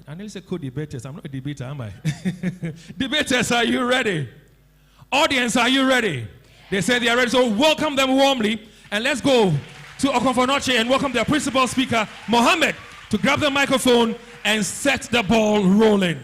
I nearly said co-debaters. I'm not a debater, am I? Debaters, are you ready? Audience, are you ready? They say they are ready, so welcome them warmly. And let's go to Okomfo Anokye and welcome their principal speaker, Mohammed, to grab the microphone and set the ball rolling.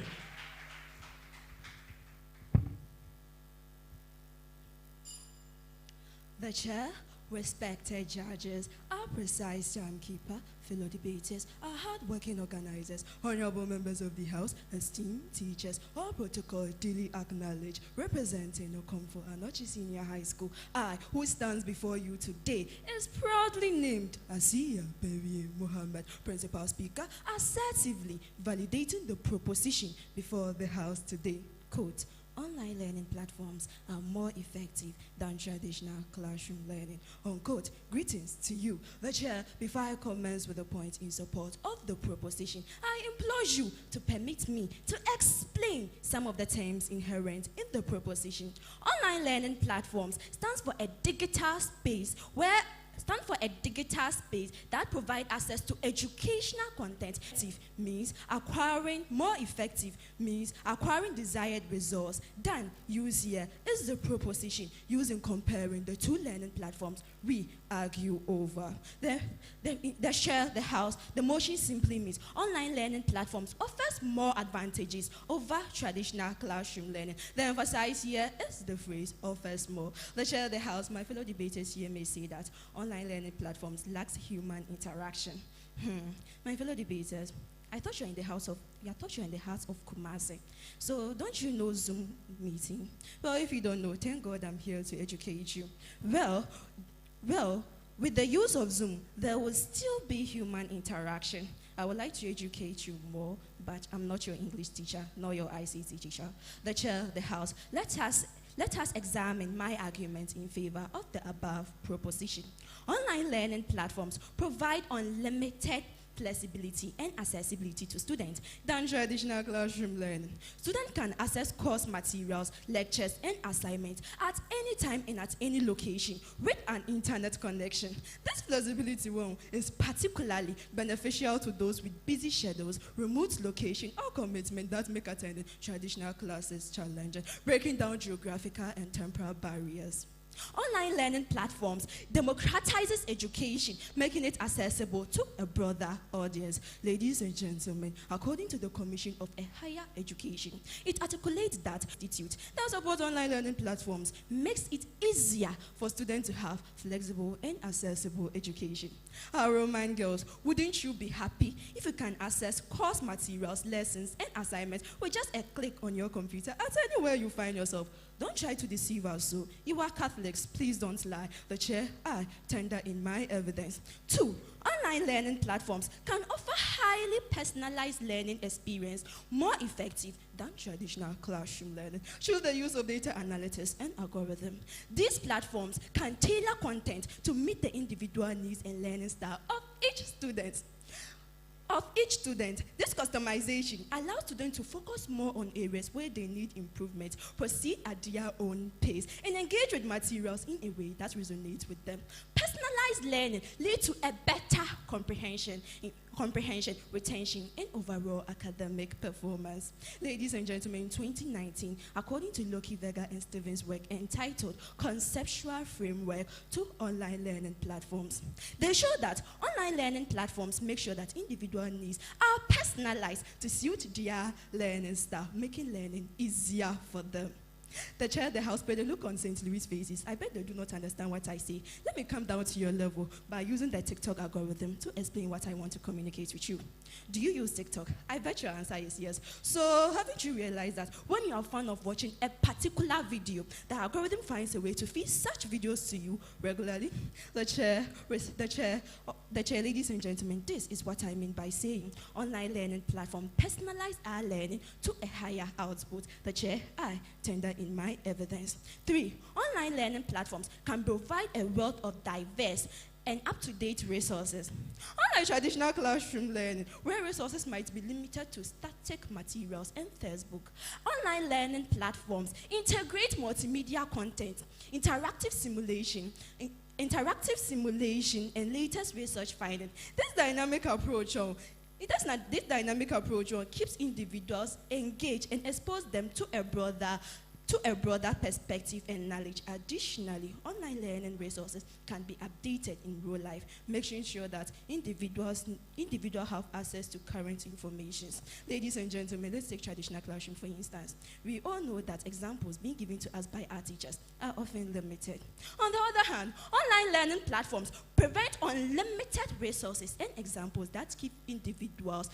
The chair, respected judges, our precise timekeeper, fellow debaters, our hard-working organizers, honorable members of the House, esteemed teachers, all protocol duly acknowledged, representing Okomfo Anokye Senior High School, I, who stands before you today, is proudly named Asiya Bewie Mohammed, Principal Speaker, assertively validating the proposition before the House today. Quote, online learning platforms are more effective than traditional classroom learning. Unquote. Greetings to you, the chair. Before I commence with a point in support of the proposition, I implore you to permit me to explain some of the terms inherent in the proposition. Online learning platforms stands for a digital space that provide access to educational content. Means acquiring more effective means acquiring desired results than use here is the proposition using comparing the two learning platforms we argue over. The share the House, the motion simply means online learning platforms offers more advantages over traditional classroom learning. The emphasis here is the phrase offers more. The share the House, my fellow debaters here may say that online learning platforms lacks human interaction. My fellow debaters, I thought you're in the house of Kumasi. So don't you know Zoom meeting? Well, if you don't know, thank God I'm here to educate you. Well, with the use of Zoom, there will still be human interaction. I would like to educate you more, but I'm not your English teacher, nor your ICT teacher. The chair, the House, let us examine my argument in favor of the above proposition. Online learning platforms provide unlimited flexibility and accessibility to students than traditional classroom learning. Students can access course materials, lectures, and assignments at any time and at any location with an internet connection. This flexibility is particularly beneficial to those with busy schedules, remote location, or commitment that make attending traditional classes challenging, breaking down geographical and temporal barriers. Online learning platforms democratizes education, making it accessible to a broader audience. Ladies and gentlemen, according to the Commission of a Higher Education, it articulates that institute that support online learning platforms makes it easier for students to have flexible and accessible education. Our Roman girls, wouldn't you be happy if you can access course materials, lessons, and assignments with just a click on your computer at anywhere you find yourself? Don't try to deceive us, so you are Catholics, please don't lie. The chair, I tender in my evidence. 2, online learning platforms can offer highly personalized learning experience more effective than traditional classroom learning through the use of data analytics and algorithm. These platforms can tailor content to meet the individual needs and learning style of each student. This customization allows students to focus more on areas where they need improvement, proceed at their own pace, and engage with materials in a way that resonates with them. Personalized learning leads to a better comprehension, retention, and overall academic performance. Ladies and gentlemen, in 2019, according to Loki, Vega, and Stevens' work entitled Conceptual Framework to Online Learning Platforms, they show that online learning platforms make sure that individual needs are personalized to suit their learning style, making learning easier for them. The chair, the House, but they look on St. Louis' faces. I bet they do not understand what I say. Let me come down to your level by using the TikTok algorithm to explain what I want to communicate with you. Do you use TikTok? I bet your answer is yes. So haven't you realized that when you are fond of watching a particular video, the algorithm finds a way to feed such videos to you regularly? The chair, ladies and gentlemen, this is what I mean by saying online learning platform personalize our learning to a higher output. The chair, I tender in my evidence. 3, online learning platforms can provide a wealth of diverse and up-to-date resources. Unlike traditional classroom learning, where resources might be limited to static materials and textbook, online learning platforms integrate multimedia content, interactive simulation, and latest research findings. This dynamic approach This dynamic approach keeps individuals engaged and exposes them to a broader perspective and knowledge. Additionally, online learning resources can be updated in real life, making sure that individuals have access to current information. Ladies and gentlemen, let's take traditional classroom for instance. We all know that examples being given to us by our teachers are often limited. On the other hand, online learning platforms provide unlimited resources and examples that keeps individuals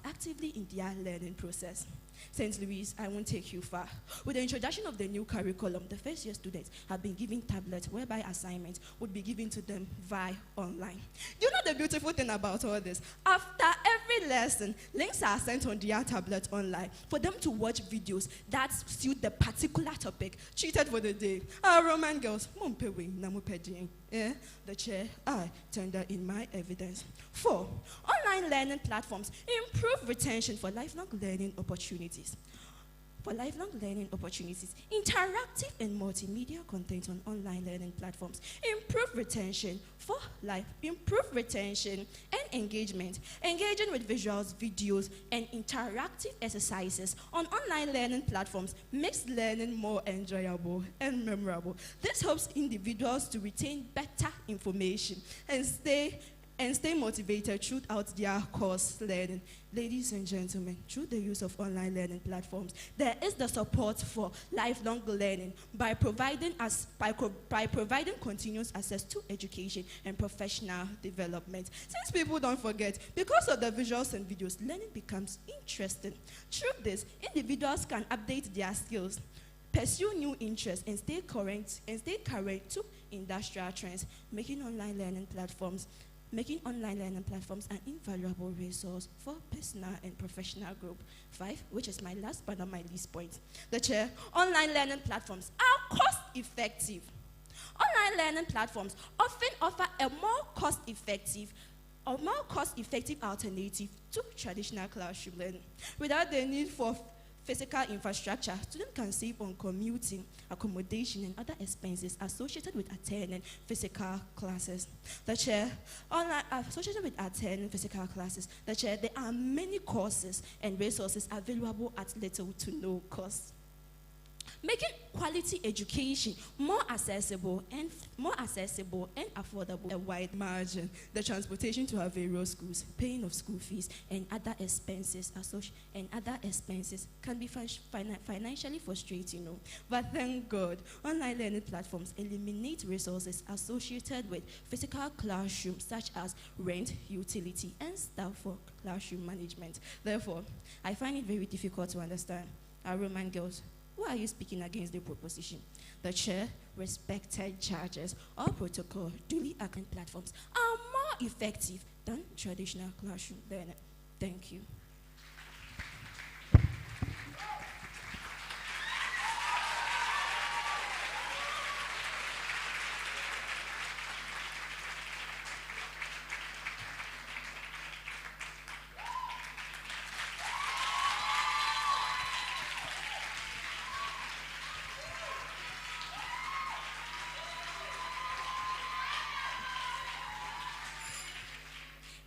actively in their learning process. St. Louis, I won't take you far. With the introduction of the new curriculum, the first year students have been given tablets whereby assignments would be given to them via online. Do you know the beautiful thing about all this? After every lesson, links are sent on their tablet online for them to watch videos that suit the particular topic treated for the day. Our Roman girls, the chair, I tender in my evidence. 4. Online learning platforms improve retention for lifelong learning opportunities. Interactive and multimedia content on online learning platforms improve retention and engagement. Engaging with visuals, videos, and interactive exercises on online learning platforms makes learning more enjoyable and memorable. This helps individuals to retain better information and stay motivated throughout their course learning. Ladies and gentlemen, through the use of online learning platforms, there is the support for lifelong learning by providing continuous access to education and professional development. Since people don't forget, because of the visuals and videos, learning becomes interesting. Through this, individuals can update their skills, pursue new interests, and stay current to industrial trends, making online learning platforms an invaluable resource for personal and professional growth. 5, which is my last but not my least point. The chair, online learning platforms are cost-effective. Online learning platforms often offer a more cost-effective alternative to traditional classroom learning. Without the need for physical infrastructure, students can save on commuting, accommodation, and other expenses associated with attending physical classes. There are many courses and resources available at little to no cost, making quality education more accessible and affordable. A wide margin, the transportation to our various schools, paying of school fees, and other expenses can be financially frustrating. But thank God, online learning platforms eliminate resources associated with physical classrooms, such as rent, utility, and staff for classroom management. Therefore, I find it very difficult to understand our Roman girls. Why are you speaking against the proposition? The chair, respected judges, or protocol duly accredited platforms are more effective than traditional classroom learning. Thank you.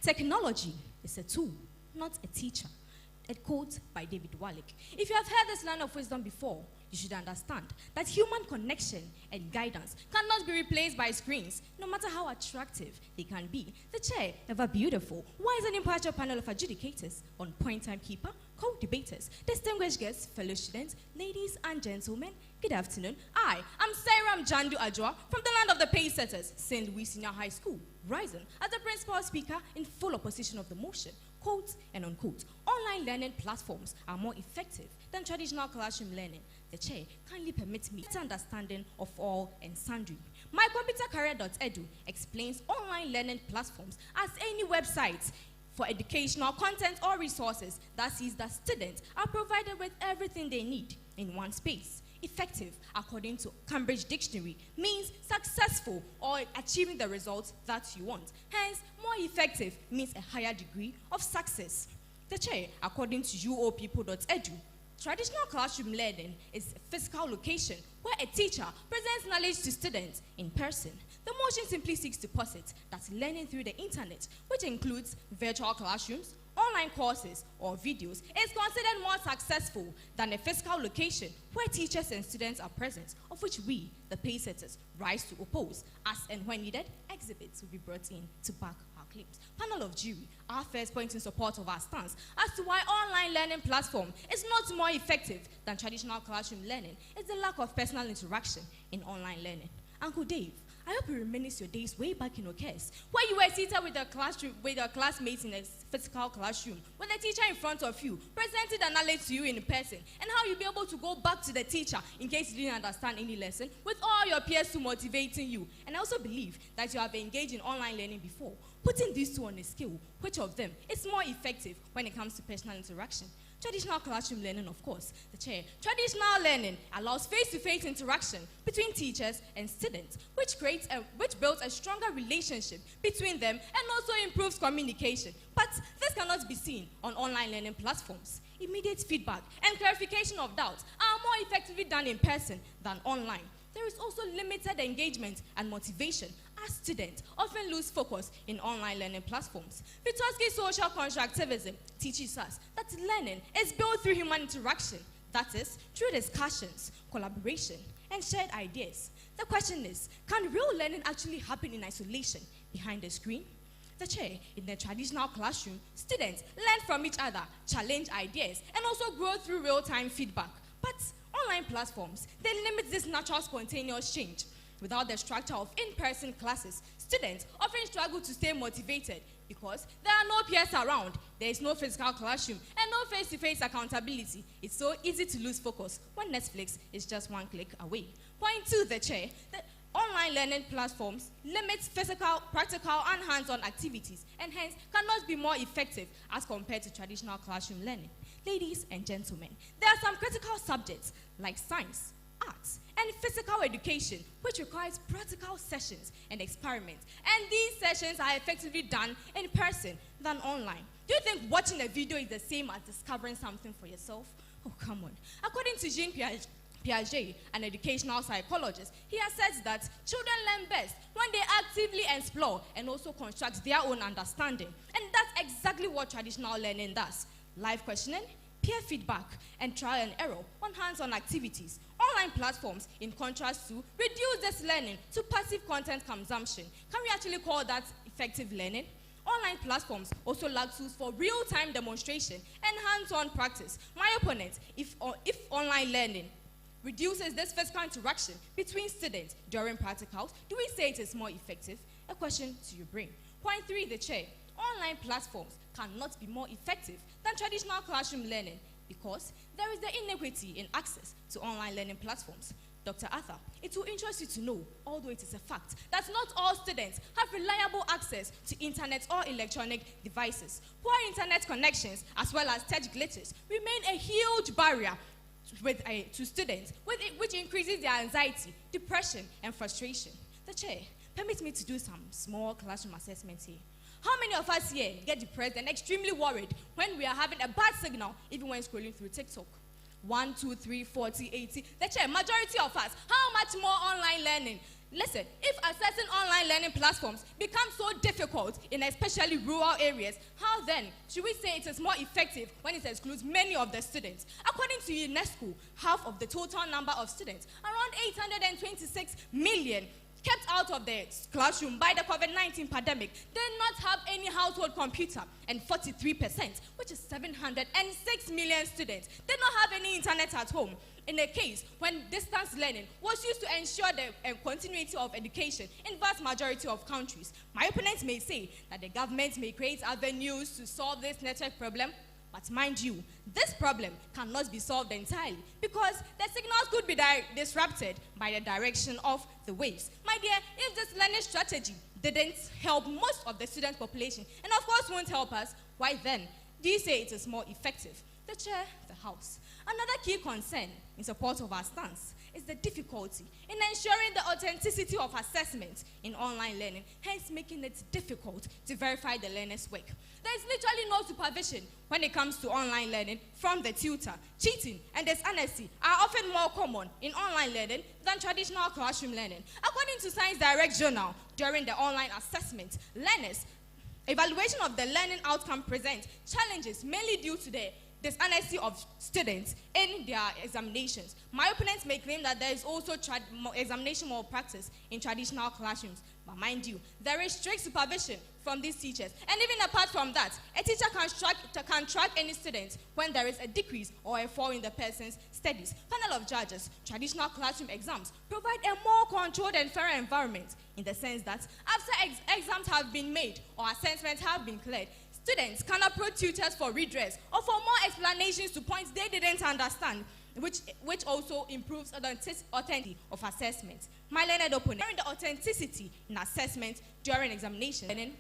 Technology is a tool, not a teacher. A quote by David Wallach. If you have heard this line of wisdom before, you should understand that human connection and guidance cannot be replaced by screens, no matter how attractive they can be. The chair, ever beautiful, wise and impartial panel of adjudicators, on-point timekeeper, co-debaters, distinguished guests, fellow students, ladies and gentlemen, good afternoon. I am Sairam Jandu Ajwa from the land of the pace-setters, St. Louis Senior High School, rising as the principal speaker in full opposition of the motion. Quote and unquote, online learning platforms are more effective than traditional classroom learning. The chair kindly permits me to understanding of all and sundry. MyComputerCareer.edu explains online learning platforms as any website for educational content or resources that sees that students are provided with everything they need in one space. Effective, according to Cambridge Dictionary, means successful or achieving the results that you want. Hence, more effective means a higher degree of success. The chair, according to uopeople.edu, traditional classroom learning is a physical location where a teacher presents knowledge to students in person. The motion simply seeks to posit that learning through the internet, which includes virtual classrooms, online courses, or videos, is considered more successful than a physical location where teachers and students are present, of which we, the paysetters, rise to oppose, as and when needed, exhibits will be brought in to back our claims. Panel of jury, our first point in support of our stance as to why online learning platform is not more effective than traditional classroom learning is the lack of personal interaction in online learning. Uncle Dave, I hope you reminisce your days way back in OKS, where you were seated with your classmates in a physical classroom, with the teacher in front of you, presented an knowledge to you in person, and how you'll be able to go back to the teacher in case you didn't understand any lesson, with all your peers to motivating you. And I also believe that you have engaged in online learning before. Putting these two on a scale, which of them is more effective when it comes to personal interaction? Traditional classroom learning, of course. The chair. Traditional learning allows face-to-face interaction between teachers and students, which builds a stronger relationship between them and also improves communication. But this cannot be seen on online learning platforms. Immediate feedback and clarification of doubts are more effectively done in person than online. There is also limited engagement and motivation as students often lose focus in online learning platforms. Vygotsky's social constructivism teaches us that learning is built through human interaction, that is, through discussions, collaboration, and shared ideas. The question is, can real learning actually happen in isolation behind a screen? The chair, in the traditional classroom, students learn from each other, challenge ideas, and also grow through real-time feedback. But online platforms, they limit this natural spontaneous change. Without the structure of in-person classes, students often struggle to stay motivated because there are no peers around, there is no physical classroom, and no face-to-face accountability. It's so easy to lose focus when Netflix is just one click away. Point two, the chair. The online learning platforms limit physical, practical, and hands-on activities, and hence cannot be more effective as compared to traditional classroom learning. Ladies and gentlemen, there are some critical subjects like science, arts, and physical education, which requires practical sessions and experiments. And these sessions are effectively done in person than online. Do you think watching a video is the same as discovering something for yourself? Oh, come on. According to Jean Piaget, an educational psychologist, he has said that children learn best when they actively explore and also construct their own understanding. And that's exactly what traditional learning does. Live questioning, peer feedback, and trial and error on hands-on activities. Online platforms, in contrast to, reduce this learning to passive content consumption. Can we actually call that effective learning? Online platforms also lack tools for real-time demonstration and hands-on practice. My opponent, if online learning reduces this physical interaction between students during practicals, do we say it is more effective? A question to your brain. Point three, the chair. Online platforms cannot be more effective than traditional classroom learning because there is the inequity in access to online learning platforms. Dr. Arthur, it will interest you to know, although it is a fact, that not all students have reliable access to internet or electronic devices. Poor internet connections, as well as tech glitches, remain a huge barrier to students, which increases their anxiety, depression, and frustration. The chair, permit me to do some small classroom assessments here. How many of us here get depressed and extremely worried when we are having a bad signal, even when scrolling through TikTok? 1, 2, 3, 40, 80. The chair, majority of us, how much more online learning? Listen, if accessing online learning platforms becomes so difficult in especially rural areas, how then should we say it is more effective when it excludes many of the students? According to UNESCO, half of the total number of students, around 826 million, kept out of the classroom by the COVID-19 pandemic, did not have any household computer, and 43%, which is 706 million students, did not have any internet at home. In a case when distance learning was used to ensure the continuity of education in vast majority of countries, my opponents may say that the government may create avenues to solve this network problem. But mind you, this problem cannot be solved entirely because the signals could be disrupted by the direction of the waves. My dear, if this learning strategy didn't help most of the student population, and of course won't help us, why then do you say it is more effective? The chair, the house. Another key concern in support of our stance is the difficulty in ensuring the authenticity of assessment in online learning, hence making it difficult to verify the learner's work. There is literally no supervision when it comes to online learning from the tutor. Cheating and dishonesty are often more common in online learning than traditional classroom learning. According to Science Direct Journal, during the online assessment, learners' evaluation of the learning outcome present challenges mainly due to the dishonesty of students in their examinations. My opponents may claim that there is also examination malpractice in traditional classrooms. But mind you, there is strict supervision from these teachers. And even apart from that, a teacher can track any student when there is a decrease or a fall in the person's studies. Panel of judges, traditional classroom exams provide a more controlled and fairer environment in the sense that after exams have been made or assessments have been cleared, students can approach tutors for redress or for more explanations to points they didn't understand, which also improves the authenticity of assessment. My learned opponent, during the authenticity in assessment during examination,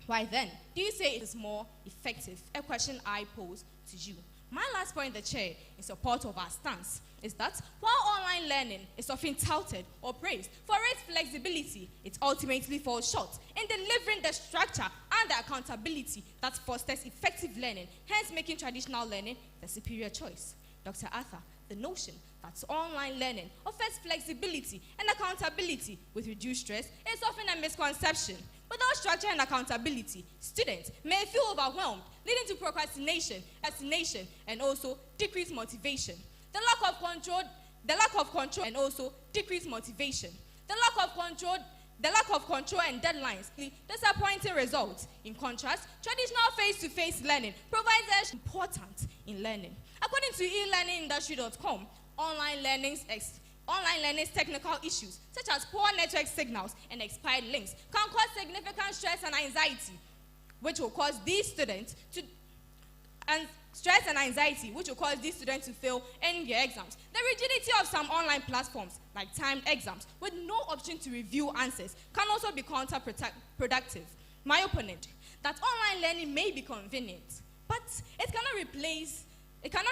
why then do you say it is more effective? A question I pose to you. My last point in the chair in support of our stance is that while online learning is often touted or praised for its flexibility, it ultimately falls short in delivering the structure and the accountability that fosters effective learning, hence making traditional learning the superior choice. Dr. Arthur, the notion that online learning offers flexibility and accountability with reduced stress is often a misconception. Without structure and accountability, students may feel overwhelmed, leading to procrastination, and also decreased motivation. The lack of control, and also decreased motivation. The lack of control and deadlines, disappointing results. In contrast, traditional face-to-face learning provides us important in learning. According to elearningindustry.com, online learning's technical issues, such as poor network signals and expired links, can cause significant stress and anxiety, which will cause these students to fail in their exams. The rigidity of some online platforms, like timed exams, with no option to review answers, can also be counterproductive. My opponent, that online learning may be convenient, but it cannot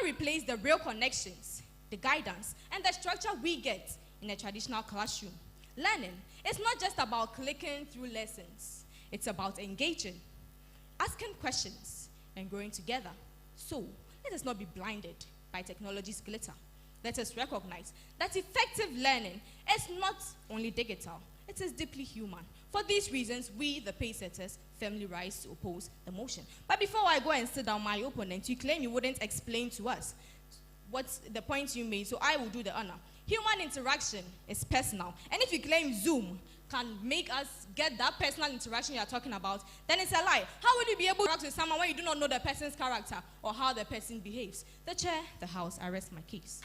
replace the real connections, the guidance, and the structure we get in a traditional classroom. Learning is not just about clicking through lessons. It's about engaging, asking questions, and growing together. So, let us not be blinded by technology's glitter. Let us recognize that effective learning is not only digital, it is deeply human. For these reasons, we, the pacesetters, firmly rise to oppose the motion. But before I go and sit down my opponent, you claim you wouldn't explain to us what's the point you made, so I will do the honor. Human interaction is personal, and if you claim Zoom can make us get that personal interaction you're talking about, then it's a lie. How would you be able to interact with someone when you do not know the person's character or how the person behaves? The chair, the house, I rest my case.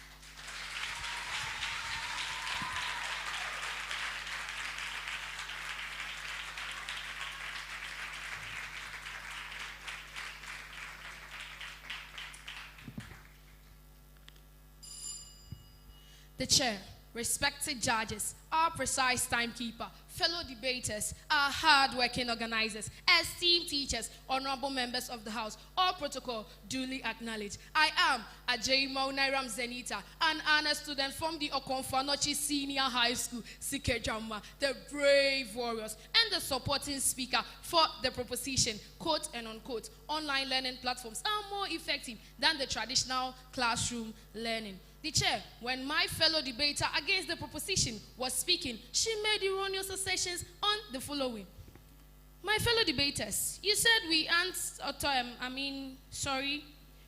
The chair, respected judges, our precise timekeeper, fellow debaters, our hard-working organizers, esteemed teachers, honorable members of the House, all protocol duly acknowledged. I am Ajayimo Nairam Zenita, an honor student from the Okomfo Anokye Senior High School, Sikejama, the brave warriors, and the supporting speaker for the proposition, quote and unquote, online learning platforms are more effective than the traditional classroom learning. The chair, when my fellow debater against the proposition was speaking, she made erroneous assertions on the following. My fellow debaters, you said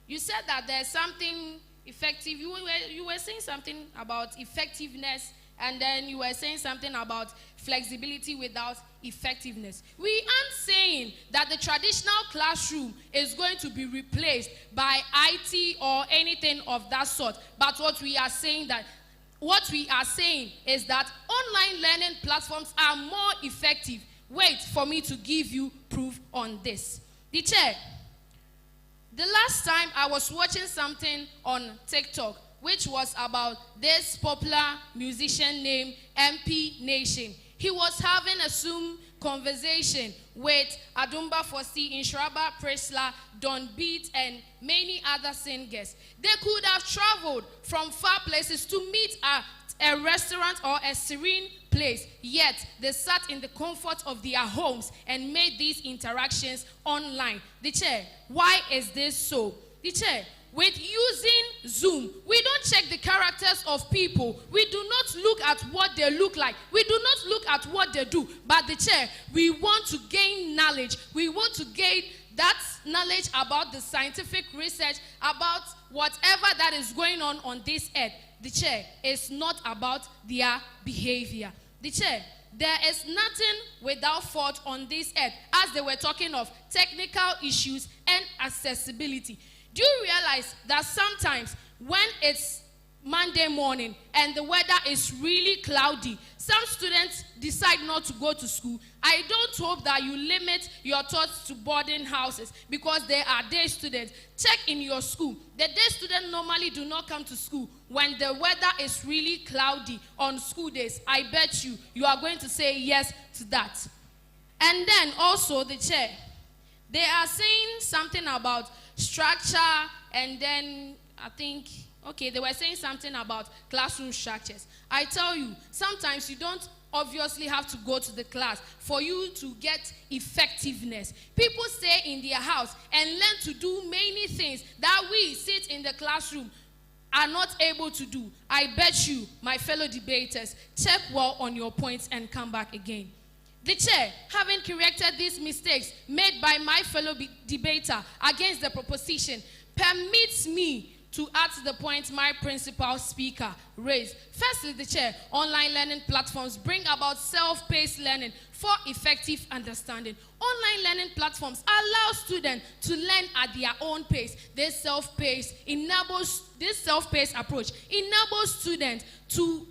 you said that there's something effective. You were saying something about effectiveness, and then you were saying something about flexibility without effectiveness. We aren't saying that the traditional classroom is going to be replaced by IT or anything of that sort. But what we are saying is that online learning platforms are more effective. Wait for me to give you proof on this. The chair, the last time I was watching something on TikTok, which was about this popular musician named MP Nation. He was having a Zoom conversation with Adumba Fosi, Inshraba Presla, Don Beat, and many other singers. They could have traveled from far places to meet at a restaurant or a serene place, yet they sat in the comfort of their homes and made these interactions online. The chair, why is this so? The chair, with using Zoom, we don't check the characters of people. We do not look at what they look like. We do not look at what they do. But the chair, we want to gain knowledge. We want to gain that knowledge about the scientific research, about whatever that is going on this earth. The chair is not about their behavior. The chair, there is nothing without fault on this earth, as they were talking of technical issues and accessibility. Do you realize that sometimes when it's Monday morning and the weather is really cloudy, some students decide not to go to school? I don't hope that you limit your thoughts to boarding houses because they are day students. Check in your school. The day students normally do not come to school when the weather is really cloudy on school days. I bet you are going to say yes to that. And then also the chair, they are saying something about structure, and then I think, okay, they were saying something about classroom structures. I tell you, sometimes you don't obviously have to go to the class for you to get effectiveness. People stay in their house and learn to do many things that we sit in the classroom are not able to do. I bet you, my fellow debaters, check well on your points and come back again. The chair, having corrected these mistakes made by my fellow debater against the proposition, permits me to add to the point my principal speaker raised. Firstly, the chair, online learning platforms bring about self-paced learning for effective understanding. Online learning platforms allow students to learn at their own pace. This self-paced approach enables students to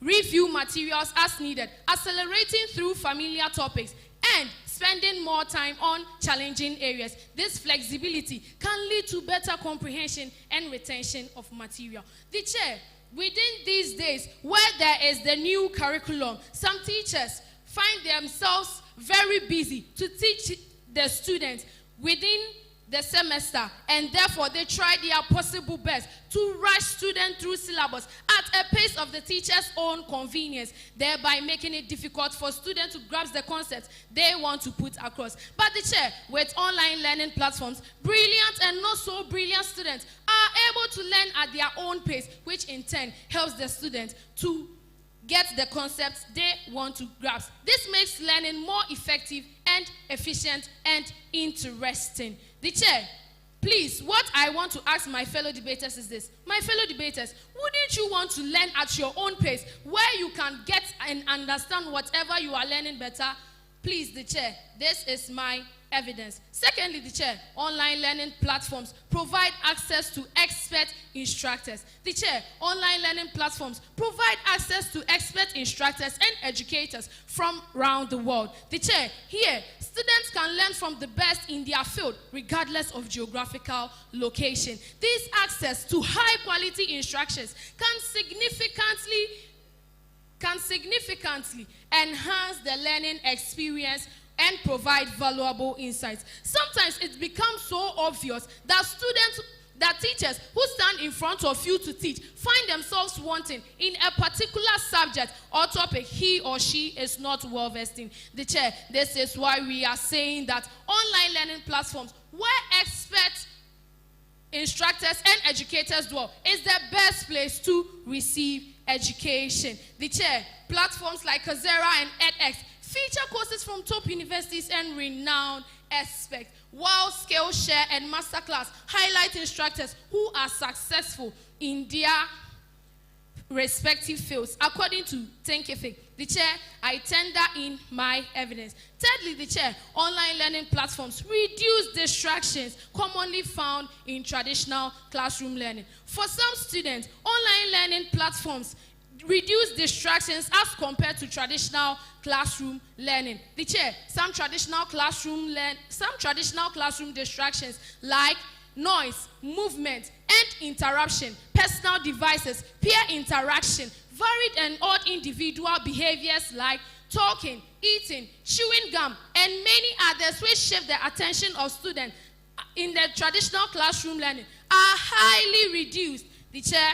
review materials as needed, accelerating through familiar topics, and spending more time on challenging areas. This flexibility can lead to better comprehension and retention of material. The chair, within these days where there is the new curriculum, some teachers find themselves very busy to teach the students within the semester, and therefore they try their possible best to rush students through syllabus at a pace of the teacher's own convenience, thereby making it difficult for students to grasp the concepts they want to put across. But the chair, with online learning platforms, brilliant and not so brilliant students are able to learn at their own pace, which in turn helps the students to get the concepts they want to grasp. This makes learning more effective and efficient and interesting. The chair, please, what I want to ask my fellow debaters is this. My fellow debaters, wouldn't you want to learn at your own pace where you can get and understand whatever you are learning better? Please, the chair, this is my evidence. Secondly, the chair, online learning platforms provide access to expert instructors. The chair, online learning platforms provide access to expert instructors and educators from around the world. The chair, here, students can learn from the best in their field regardless of geographical location. This access to high quality instructions can significantly enhance the learning experience and provide valuable insights. Sometimes it becomes so obvious that teachers who stand in front of you to teach find themselves wanting in a particular subject or topic he or she is not well versed in. The chair, this is why we are saying that online learning platforms where expert instructors and educators dwell is the best place to receive education. The chair, platforms like Coursera and edX feature courses from top universities and renowned experts, while Skillshare and Masterclass highlight instructors who are successful in their respective fields. According to Thinkific, the chair, I tender in my evidence. Thirdly, the chair, online learning platforms reduce distractions commonly found in traditional classroom learning. For some students, online learning platforms reduce distractions as compared to traditional classroom learning. The chair, some traditional classroom distractions like noise, movement, and interruption, personal devices, peer interaction, varied and odd individual behaviors like talking, eating, chewing gum, and many others which shift the attention of students in the traditional classroom learning are highly reduced. The chair,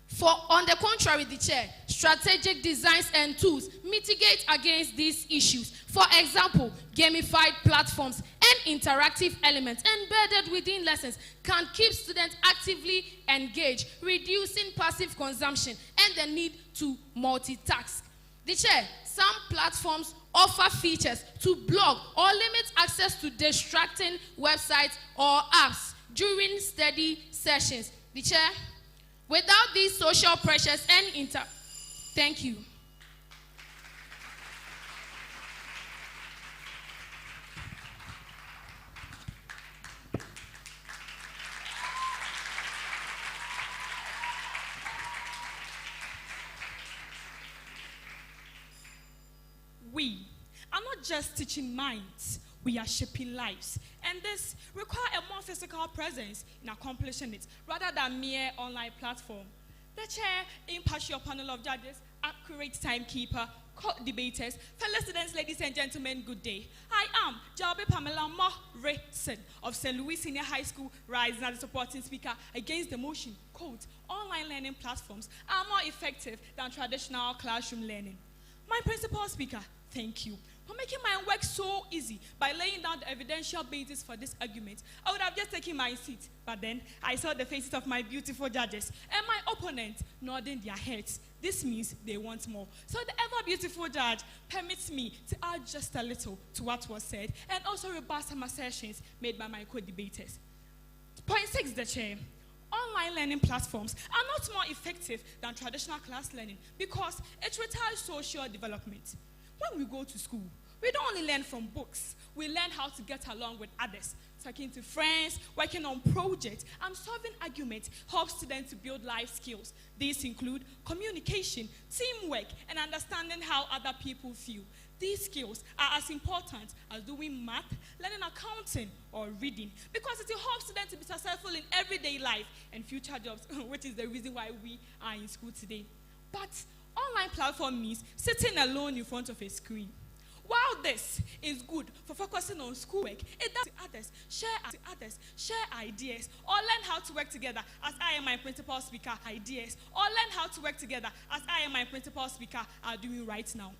For on the contrary, the chair, strategic designs and tools mitigate against these issues. For example, gamified platforms and interactive elements embedded within lessons can keep students actively engaged, reducing passive consumption and the need to multitask. The chair, some platforms offer features to block or limit access to distracting websites or apps during study sessions. The chair, without these social pressures and Thank you. We are not just teaching minds, we are shaping lives. And this requires a more physical presence in accomplishing it, rather than mere online platform. The chair impartial panel of judges, accurate timekeeper, court debaters, fellow students, ladies and gentlemen, good day. I am Jabe Pamela Morrison of St. Louis Senior High School, rising as a supporting speaker against the motion, quote, online learning platforms are more effective than traditional classroom learning. My principal speaker, thank you for making my work so easy by laying down the evidential basis for this argument. I would have just taken my seat, but then I saw the faces of my beautiful judges and my opponents nodding their heads. This means they want more. So the ever beautiful judge permits me to add just a little to what was said and also rebut some assertions made by my co-debaters. Point 6, the chair. Online learning platforms are not more effective than traditional class learning because it retards social development. When we go to school, we don't only learn from books, we learn how to get along with others, talking to friends, working on projects, and solving arguments help students to build life skills. These include communication, teamwork, and understanding how other people feel. These skills are as important as doing math, learning accounting, or reading, because it will help students to be successful in everyday life and future jobs, which is the reason why we are in school today. But online platform means sitting alone in front of a screen. While this is good for focusing on schoolwork, it does to others, share ideas, or learn how to work together, as I and my principal speaker ideas, or learn how to work together, as I and my principal speaker are doing right now.